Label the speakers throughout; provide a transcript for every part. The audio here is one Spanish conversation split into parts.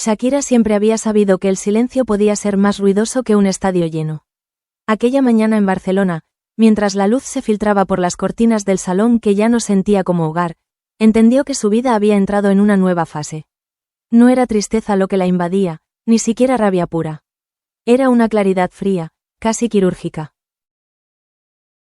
Speaker 1: Shakira siempre había sabido que el silencio podía ser más ruidoso que un estadio lleno. Aquella mañana en Barcelona, mientras la luz se filtraba por las cortinas del salón que ya no sentía como hogar, entendió que su vida había entrado en una nueva fase. No era tristeza lo que la invadía, ni siquiera rabia pura. Era una claridad fría, casi quirúrgica.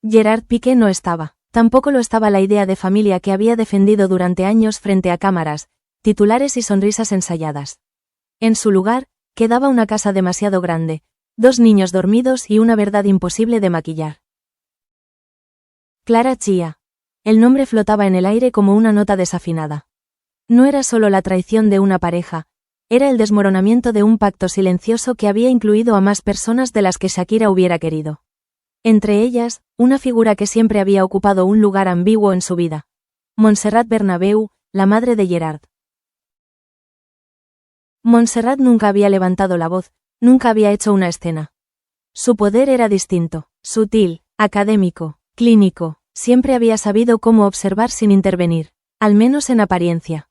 Speaker 1: Gerard Piqué no estaba. Tampoco lo estaba la idea de familia que había defendido durante años frente a cámaras, titulares y sonrisas ensayadas. En su lugar, quedaba una casa demasiado grande, 2 niños dormidos y una verdad imposible de maquillar. Clara Chía. El nombre flotaba en el aire como una nota desafinada. No era solo la traición de una pareja, era el desmoronamiento de un pacto silencioso que había incluido a más personas de las que Shakira hubiera querido. Entre ellas, una figura que siempre había ocupado un lugar ambiguo en su vida. Montserrat Bernabéu, la madre de Gerard. Montserrat nunca había levantado la voz, nunca había hecho una escena. Su poder era distinto, sutil, académico, clínico, siempre había sabido cómo observar sin intervenir, al menos en apariencia.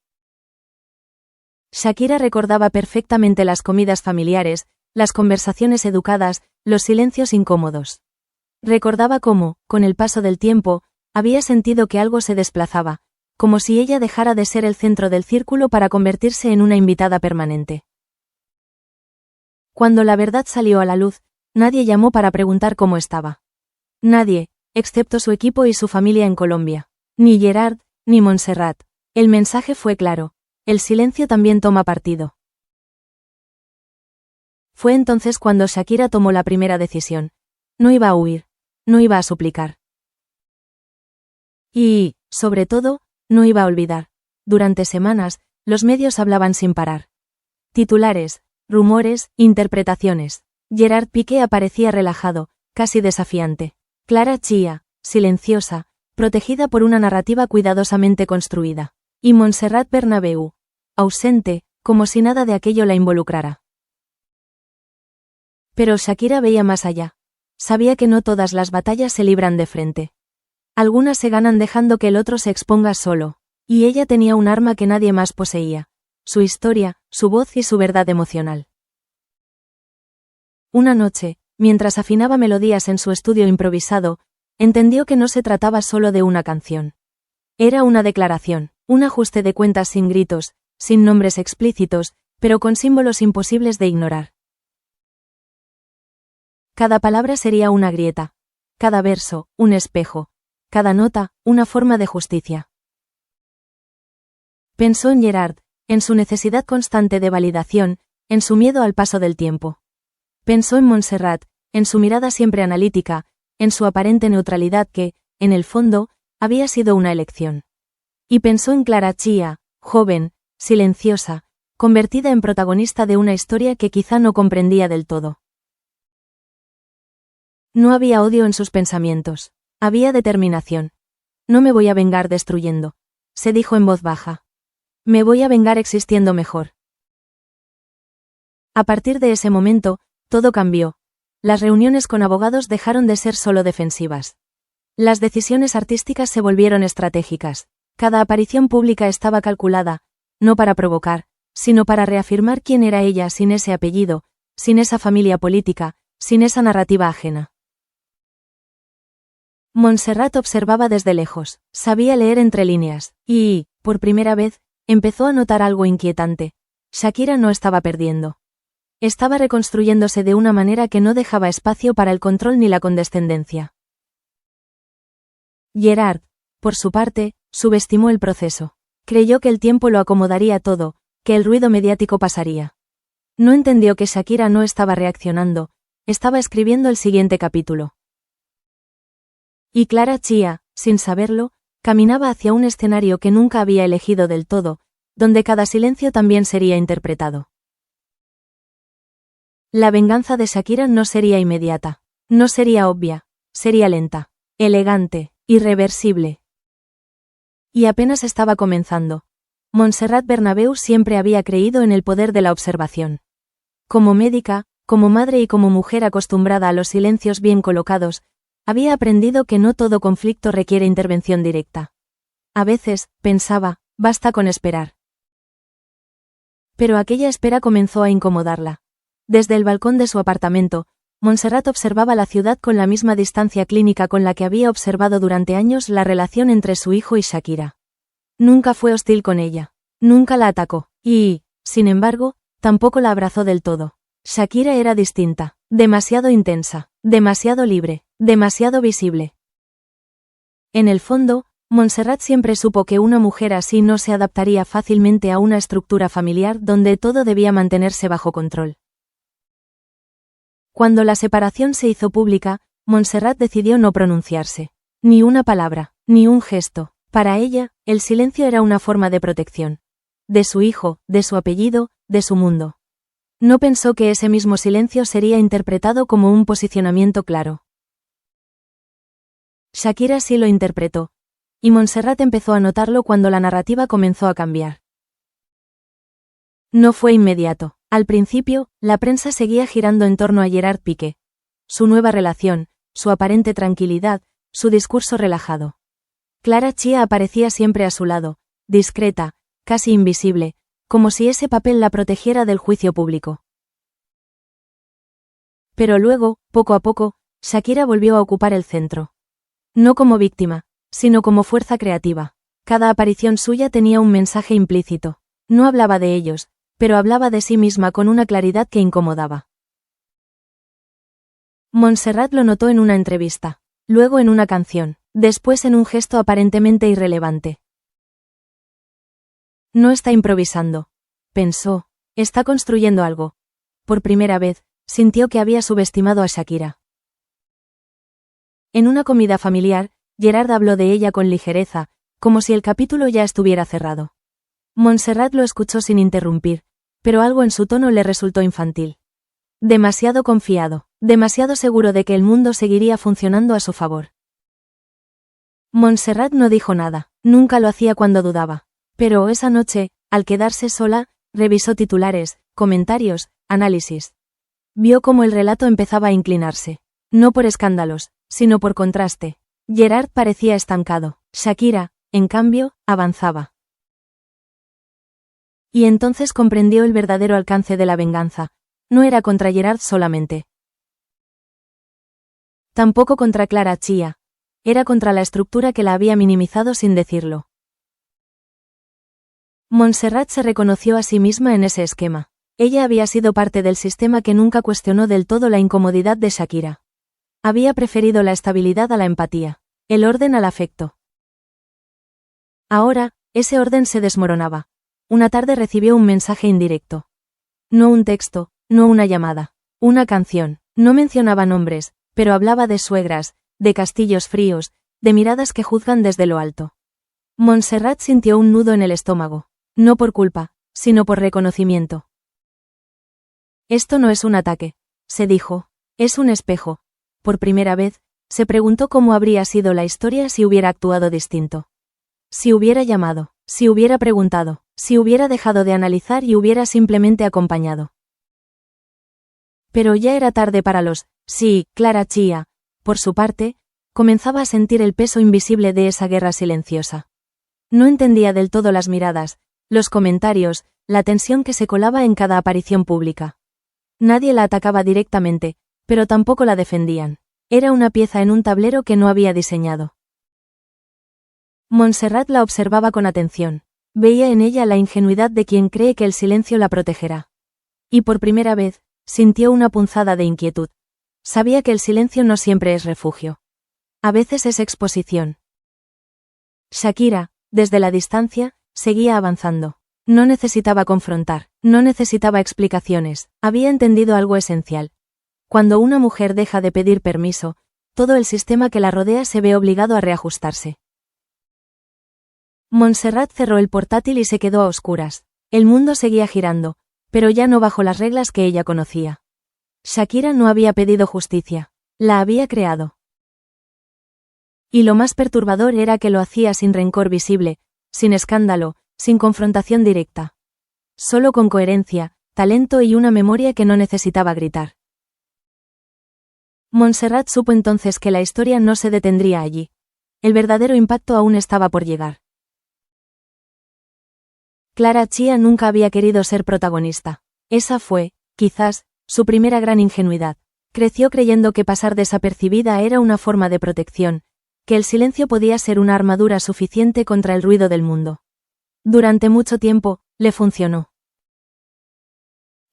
Speaker 1: Shakira recordaba perfectamente las comidas familiares, las conversaciones educadas, los silencios incómodos. Recordaba cómo, con el paso del tiempo, había sentido que algo se desplazaba, como si ella dejara de ser el centro del círculo para convertirse en una invitada permanente. Cuando la verdad salió a la luz, nadie llamó para preguntar cómo estaba. Nadie, excepto su equipo y su familia en Colombia. Ni Gerard, ni Montserrat. El mensaje fue claro: el silencio también toma partido. Fue entonces cuando Shakira tomó la primera decisión. No iba a huir, no iba a suplicar. Y, sobre todo, no iba a olvidar. Durante semanas, los medios hablaban sin parar. Titulares, rumores, interpretaciones. Gerard Piqué aparecía relajado, casi desafiante. Clara Chía, silenciosa, protegida por una narrativa cuidadosamente construida. Y Montserrat Bernabéu, ausente, como si nada de aquello la involucrara. Pero Shakira veía más allá. Sabía que no todas las batallas se libran de frente. Algunas se ganan dejando que el otro se exponga solo, y ella tenía un arma que nadie más poseía: su historia, su voz y su verdad emocional. Una noche, mientras afinaba melodías en su estudio improvisado, entendió que no se trataba solo de una canción. Era una declaración, un ajuste de cuentas sin gritos, sin nombres explícitos, pero con símbolos imposibles de ignorar. Cada palabra sería una grieta, cada verso, un espejo, cada nota, una forma de justicia. Pensó en Gerard, en su necesidad constante de validación, en su miedo al paso del tiempo. Pensó en Montserrat, en su mirada siempre analítica, en su aparente neutralidad que, en el fondo, había sido una elección. Y pensó en Clara Chía, joven, silenciosa, convertida en protagonista de una historia que quizá no comprendía del todo. No había odio en sus pensamientos. Había determinación. No me voy a vengar destruyendo, se dijo en voz baja. Me voy a vengar existiendo mejor. A partir de ese momento, todo cambió. Las reuniones con abogados dejaron de ser solo defensivas. Las decisiones artísticas se volvieron estratégicas. Cada aparición pública estaba calculada, no para provocar, sino para reafirmar quién era ella sin ese apellido, sin esa familia política, sin esa narrativa ajena. Montserrat observaba desde lejos, sabía leer entre líneas, y, por primera vez, empezó a notar algo inquietante. Shakira no estaba perdiendo. Estaba reconstruyéndose de una manera que no dejaba espacio para el control ni la condescendencia. Gerard, por su parte, subestimó el proceso. Creyó que el tiempo lo acomodaría todo, que el ruido mediático pasaría. No entendió que Shakira no estaba reaccionando, estaba escribiendo el siguiente capítulo. Y Clara Chía, sin saberlo, caminaba hacia un escenario que nunca había elegido del todo, donde cada silencio también sería interpretado. La venganza de Shakira no sería inmediata, no sería obvia, sería lenta, elegante, irreversible. Y apenas estaba comenzando. Montserrat Bernabéu siempre había creído en el poder de la observación. Como médica, como madre y como mujer acostumbrada a los silencios bien colocados, había aprendido que no todo conflicto requiere intervención directa. A veces, pensaba, basta con esperar. Pero aquella espera comenzó a incomodarla. Desde el balcón de su apartamento, Montserrat observaba la ciudad con la misma distancia clínica con la que había observado durante años la relación entre su hijo y Shakira. Nunca fue hostil con ella. Nunca la atacó. Y, sin embargo, tampoco la abrazó del todo. Shakira era distinta, demasiado intensa, demasiado libre, demasiado visible. En el fondo, Montserrat siempre supo que una mujer así no se adaptaría fácilmente a una estructura familiar donde todo debía mantenerse bajo control. Cuando la separación se hizo pública, Montserrat decidió no pronunciarse. Ni una palabra, ni un gesto. Para ella, el silencio era una forma de protección. De su hijo, de su apellido, de su mundo. No pensó que ese mismo silencio sería interpretado como un posicionamiento claro. Shakira sí lo interpretó. Y Montserrat empezó a notarlo cuando la narrativa comenzó a cambiar. No fue inmediato. Al principio, la prensa seguía girando en torno a Gerard Piqué. Su nueva relación, su aparente tranquilidad, su discurso relajado. Clara Chia aparecía siempre a su lado, discreta, casi invisible, como si ese papel la protegiera del juicio público. Pero luego, poco a poco, Shakira volvió a ocupar el centro. No como víctima, sino como fuerza creativa. Cada aparición suya tenía un mensaje implícito. No hablaba de ellos, pero hablaba de sí misma con una claridad que incomodaba. Montserrat lo notó en una entrevista, luego en una canción, después en un gesto aparentemente irrelevante. No está improvisando, pensó, está construyendo algo. Por primera vez, sintió que había subestimado a Shakira. En una comida familiar, Gerard habló de ella con ligereza, como si el capítulo ya estuviera cerrado. Montserrat lo escuchó sin interrumpir, pero algo en su tono le resultó infantil. Demasiado confiado, demasiado seguro de que el mundo seguiría funcionando a su favor. Montserrat no dijo nada, nunca lo hacía cuando dudaba. Pero esa noche, al quedarse sola, revisó titulares, comentarios, análisis. Vio cómo el relato empezaba a inclinarse. No por escándalos, sino por contraste. Gerard parecía estancado. Shakira, en cambio, avanzaba. Y entonces comprendió el verdadero alcance de la venganza. No era contra Gerard solamente. Tampoco contra Clara Chia. Era contra la estructura que la había minimizado sin decirlo. Montserrat se reconoció a sí misma en ese esquema. Ella había sido parte del sistema que nunca cuestionó del todo la incomodidad de Shakira. Había preferido la estabilidad a la empatía, el orden al afecto. Ahora, ese orden se desmoronaba. Una tarde recibió un mensaje indirecto. No un texto, no una llamada. Una canción. No mencionaba nombres, pero hablaba de suegras, de castillos fríos, de miradas que juzgan desde lo alto. Montserrat sintió un nudo en el estómago. No por culpa, sino por reconocimiento. Esto no es un ataque, se dijo, es un espejo. Por primera vez, se preguntó cómo habría sido la historia si hubiera actuado distinto. Si hubiera llamado, si hubiera preguntado, si hubiera dejado de analizar y hubiera simplemente acompañado. Pero ya era tarde para los, sí, Clara Chia, por su parte, comenzaba a sentir el peso invisible de esa guerra silenciosa. No entendía del todo las miradas, los comentarios, la tensión que se colaba en cada aparición pública. Nadie la atacaba directamente, pero tampoco la defendían. Era una pieza en un tablero que no había diseñado. Montserrat la observaba con atención. Veía en ella la ingenuidad de quien cree que el silencio la protegerá. Y por primera vez, sintió una punzada de inquietud. Sabía que el silencio no siempre es refugio. A veces es exposición. Shakira, desde la distancia, seguía avanzando. No necesitaba confrontar, no necesitaba explicaciones, había entendido algo esencial. Cuando una mujer deja de pedir permiso, todo el sistema que la rodea se ve obligado a reajustarse. Montserrat cerró el portátil y se quedó a oscuras. El mundo seguía girando, pero ya no bajo las reglas que ella conocía. Shakira no había pedido justicia, la había creado. Y lo más perturbador era que lo hacía sin rencor visible, sin escándalo, sin confrontación directa. Solo con coherencia, talento y una memoria que no necesitaba gritar. Montserrat supo entonces que la historia no se detendría allí. El verdadero impacto aún estaba por llegar. Clara Chia nunca había querido ser protagonista. Esa fue, quizás, su primera gran ingenuidad. Creció creyendo que pasar desapercibida era una forma de protección, que el silencio podía ser una armadura suficiente contra el ruido del mundo. Durante mucho tiempo, le funcionó.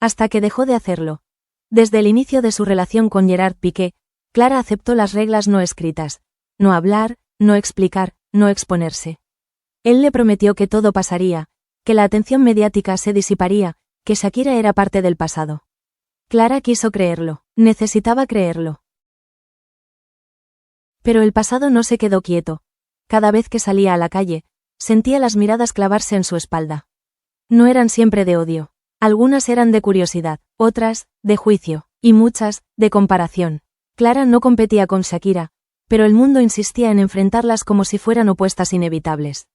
Speaker 1: Hasta que dejó de hacerlo. Desde el inicio de su relación con Gerard Piqué, Clara aceptó las reglas no escritas: no hablar, no explicar, no exponerse. Él le prometió que todo pasaría, que la atención mediática se disiparía, que Shakira era parte del pasado. Clara quiso creerlo, necesitaba creerlo. Pero el pasado no se quedó quieto. Cada vez que salía a la calle, sentía las miradas clavarse en su espalda. No eran siempre de odio. Algunas eran de curiosidad, otras, de juicio, y muchas, de comparación. Clara no competía con Shakira, pero el mundo insistía en enfrentarlas como si fueran opuestas inevitables.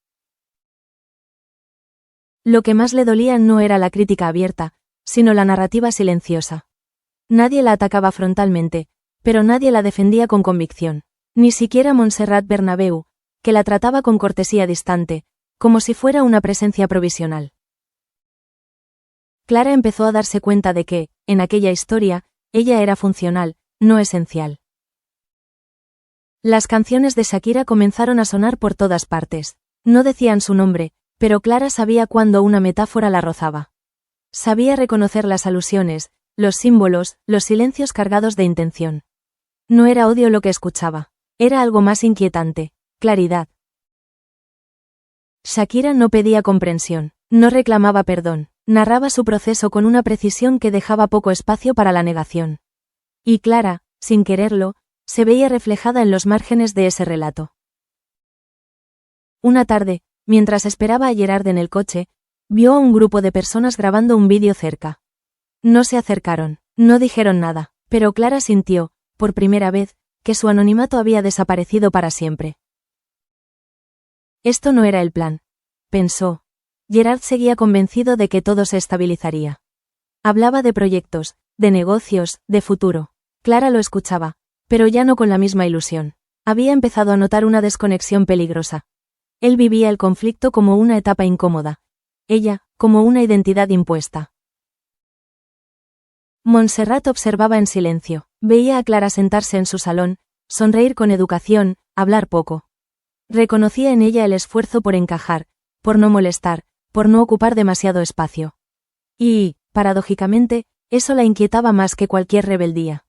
Speaker 1: Lo que más le dolía no era la crítica abierta, sino la narrativa silenciosa. Nadie la atacaba frontalmente, pero nadie la defendía con convicción. Ni siquiera Montserrat Bernabeu, que la trataba con cortesía distante, como si fuera una presencia provisional. Clara empezó a darse cuenta de que, en aquella historia, ella era funcional, no esencial. Las canciones de Shakira comenzaron a sonar por todas partes. No decían su nombre, pero Clara sabía cuando una metáfora la rozaba. Sabía reconocer las alusiones, los símbolos, los silencios cargados de intención. No era odio lo que escuchaba. Era algo más inquietante: claridad. Shakira no pedía comprensión, no reclamaba perdón, narraba su proceso con una precisión que dejaba poco espacio para la negación. Y Clara, sin quererlo, se veía reflejada en los márgenes de ese relato. Una tarde, mientras esperaba a Gerard en el coche, vio a un grupo de personas grabando un vídeo cerca. No se acercaron, no dijeron nada, pero Clara sintió, por primera vez, que su anonimato había desaparecido para siempre. Esto no era el plan, pensó. Gerard seguía convencido de que todo se estabilizaría. Hablaba de proyectos, de negocios, de futuro. Clara lo escuchaba, pero ya no con la misma ilusión. Había empezado a notar una desconexión peligrosa. Él vivía el conflicto como una etapa incómoda. Ella, como una identidad impuesta. Montserrat observaba en silencio. Veía a Clara sentarse en su salón, sonreír con educación, hablar poco. Reconocía en ella el esfuerzo por encajar, por no molestar, por no ocupar demasiado espacio. Y, paradójicamente, eso la inquietaba más que cualquier rebeldía.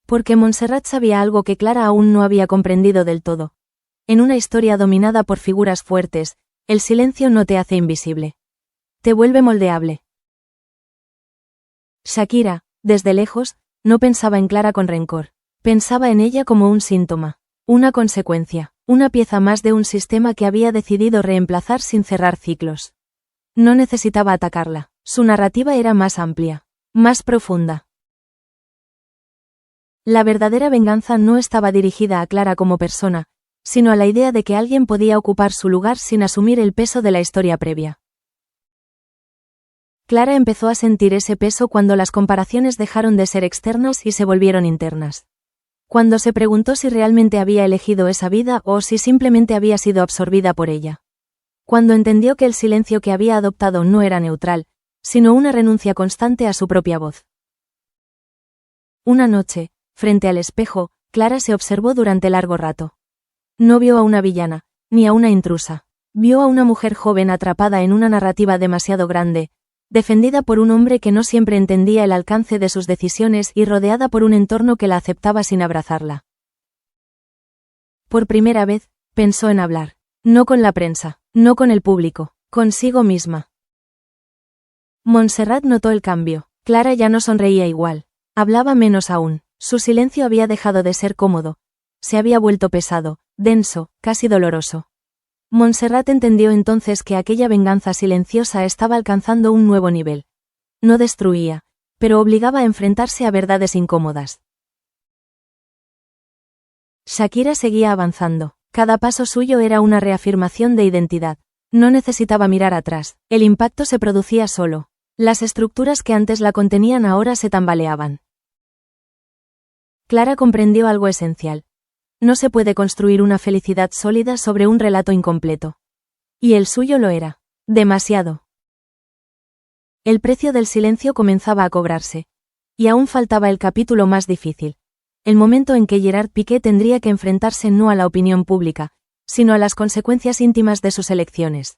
Speaker 1: Porque Montserrat sabía algo que Clara aún no había comprendido del todo. En una historia dominada por figuras fuertes, el silencio no te hace invisible. Te vuelve moldeable. Shakira, desde lejos, no pensaba en Clara con rencor. Pensaba en ella como un síntoma, una consecuencia, una pieza más de un sistema que había decidido reemplazar sin cerrar ciclos. No necesitaba atacarla, su narrativa era más amplia, más profunda. La verdadera venganza no estaba dirigida a Clara como persona, sino a la idea de que alguien podía ocupar su lugar sin asumir el peso de la historia previa. Clara empezó a sentir ese peso cuando las comparaciones dejaron de ser externas y se volvieron internas. Cuando se preguntó si realmente había elegido esa vida o si simplemente había sido absorbida por ella. Cuando entendió que el silencio que había adoptado no era neutral, sino una renuncia constante a su propia voz. Una noche, frente al espejo, Clara se observó durante largo rato. No vio a una villana, ni a una intrusa. Vio a una mujer joven atrapada en una narrativa demasiado grande, defendida por un hombre que no siempre entendía el alcance de sus decisiones y rodeada por un entorno que la aceptaba sin abrazarla. Por primera vez, pensó en hablar. No con la prensa, no con el público, consigo misma. Montserrat notó el cambio. Clara ya no sonreía igual. Hablaba menos aún. Su silencio había dejado de ser cómodo. Se había vuelto pesado, denso, casi doloroso. Montserrat entendió entonces que aquella venganza silenciosa estaba alcanzando un nuevo nivel. No destruía, pero obligaba a enfrentarse a verdades incómodas. Shakira seguía avanzando. Cada paso suyo era una reafirmación de identidad. No necesitaba mirar atrás. El impacto se producía solo. Las estructuras que antes la contenían ahora se tambaleaban. Clara comprendió algo esencial. No se puede construir una felicidad sólida sobre un relato incompleto. Y el suyo lo era. Demasiado. El precio del silencio comenzaba a cobrarse. Y aún faltaba el capítulo más difícil. El momento en que Gerard Piqué tendría que enfrentarse no a la opinión pública, sino a las consecuencias íntimas de sus elecciones.